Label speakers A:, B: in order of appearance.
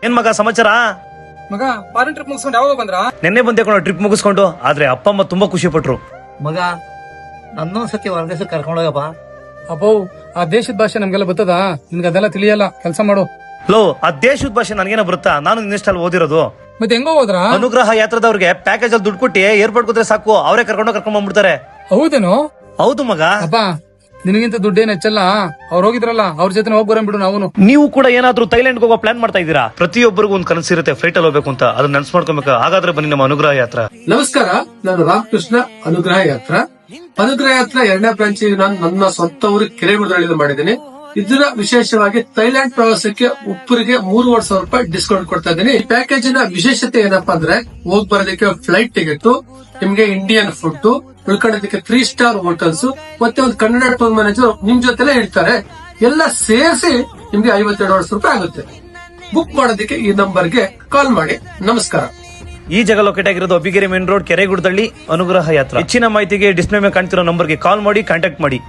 A: ಏನ್ ಮಗ ಸಮಾಚಾರ?
B: ಮಗ ಫಾರಿನ್ ಟ್ರಿಪ್ ಮುಗಿಸ್ಕೊಂಡು ಯಾವಾಗ ಬಂದ್ರ?
A: ನಿನ್ನೆ ಬಂದೆ ಕಣೋ ಟ್ರಿಪ್ ಮುಗಿಸ್ಕೊಂಡು. ಆದ್ರೆ ಅಪ್ಪ ಅಮ್ಮ ತುಂಬಾ ಖುಷಿ ಪಟ್ರು.
C: ಮಗ ನನ್ನೊಂದ್ಸತಿ ಹೊರದೇಶ ಕರ್ಕೊಂಡೋಗಪ್ಪ.
B: ಅಪ್ಪೋ ಆ ದೇಶದ ಭಾಷೆ ನಮ್ಗೆಲ್ಲ ಬರ್ತದ? ನಿನ್ಗೆ ಅದೆಲ್ಲ ತಿಳಿಯಲ್ಲ. ಕೆಲಸ ಮಾಡು.
A: ಲೋ, ಆ ದೇಶದ ಭಾಷೆ ನನಗೇನ ಬರುತ್ತಾ? ನಾನು ಇನ್ನೆಷ್ಟಲ್ಲಿ ಓದಿರೋದು.
B: ಮತ್ತೆ ಹೆಂಗೋ ಹೋದ್ರ?
A: ಅನುಗ್ರಹ ಯಾತ್ರದವ್ರಿಗೆ ಪ್ಯಾಕೇಜ್ ಅಲ್ಲಿ ದುಡ್ಡು ಕೊಟ್ಟಿ ಏರ್ಪೋರ್ಟ್ ಹೋದ್ರೆ ಸಾಕು, ಅವರೇ ಕರ್ಕೊಂಡ್ ಬಂದ್ಬಿಡ್ತಾರೆ.
B: ಹೌದೇನೋ?
A: ಹೌದು ಮಗ.
B: ಅಪ್ಪ ನಿನಗಿಂತ ದುಡ್ಡೇನ್ ಹೆಚ್ಚಲ್ಲ. ಅವ್ರು ಹೋಗಿದ್ರಲ್ಲ, ಅವ್ರ ಜೊತೆ ಹೋಗಿ ಬರೋಣ ಬಿಡು. ನಾವು
A: ನೀವು ಕೂಡ ಏನಾದ್ರೂ ಥೈಲ್ಯಾಂಡ್ ಹೋಗೋ ಪ್ಲಾನ್ ಮಾಡ್ತಾ ಇದ್ದೀರಾ? ಪ್ರತಿಯೊಬ್ಬರಿಗೂ ಒಂದು ಕನಸಿರುತ್ತೆ ಫ್ಲೈಟ್ ಅಲ್ಲಿ ಹೋಗ್ಬೇಕು ಅಂತ. ಅದನ್ನ ನೆನ್ಸ್ ಮಾಡ್ಕೊಬೇಕು. ಹಾಗಾದ್ರೆ ಬನ್ನಿ ನಮ್ಮ ಅನುಗ್ರಹ ಯಾತ್ರಾ.
D: ನಮಸ್ಕಾರ, ನಾನು ರಾಮಕೃಷ್ಣ. ಅನುಗ್ರಹ ಯಾತ್ರಾ 2ನೇ ಬ್ರಾಂಚ್ ನಾನು ನನ್ನ ಸ್ವಂತ ಊರಿಗೆ ಕೆರೆಗುಡದಲ್ಲಿ ಮಾಡಿದ್ದೀನಿ. ಇದನ್ನ ವಿಶೇಷವಾಗಿ ಥೈಲ್ಯಾಂಡ್ ಪ್ರವಾಸಕ್ಕೆ ಒಬ್ಬರಿಗೆ 3,500 ರೂಪಾಯಿ ಡಿಸ್ಕೌಂಟ್ ಕೊಡ್ತಾ ಇದ್ದೀನಿ. ಈ ಪ್ಯಾಕೇಜಿನ ವಿಶೇಷತೆ ಏನಪ್ಪಾ ಅಂದ್ರೆ, ಹೋಗಿ ಬರೋದಕ್ಕೆ ಫ್ಲೈಟ್ ಟಿಕೆಟ್, ನಿಮ್ಗೆ ಇಂಡಿಯನ್ ಫುಡ್, ಉಳ್ಕೊಳ್ಳೋದಕ್ಕೆ 3 ಸ್ಟಾರ್ ಹೋಟೆಲ್ಸ್, ಮತ್ತೆ ಒಂದು ಕನ್ನಡ ಟೂರ್ ಮ್ಯಾನೇಜರ್ ನಿಮ್ ಜೊತೆಲೆ ಇರ್ತಾರೆ. ಎಲ್ಲ ಸೇರಿಸಿ ನಿಮ್ಗೆ 52,000 ರೂಪಾಯಿ ಆಗುತ್ತೆ. ಬುಕ್ ಮಾಡೋದಕ್ಕೆ ಈ ನಂಬರ್ಗೆ ಕಾಲ್ ಮಾಡಿ. ನಮಸ್ಕಾರ.
A: ಈ ಜಾಗ ಲೊಕೇಟ್ ಆಗಿರೋದು ಅಬ್ಬಿಗೆರೆ ಮೇನ್ ರೋಡ್, ಕೆರೆಗುಡದಳ್ಳಿ, ಅನುಗ್ರಹ ಯಾತ್ರಾ. ಹೆಚ್ಚಿನ ಮಾಹಿತಿಗೆ ಡಿಸ್ಪ್ಲೇ ಮೇಲೆ ಕಾಣ್ತಿರೋ ನಂಬರ್ಗೆ ಕಾಲ್ ಮಾಡಿ, ಕಾಂಟ್ಯಾಕ್ಟ್ ಮಾಡಿ.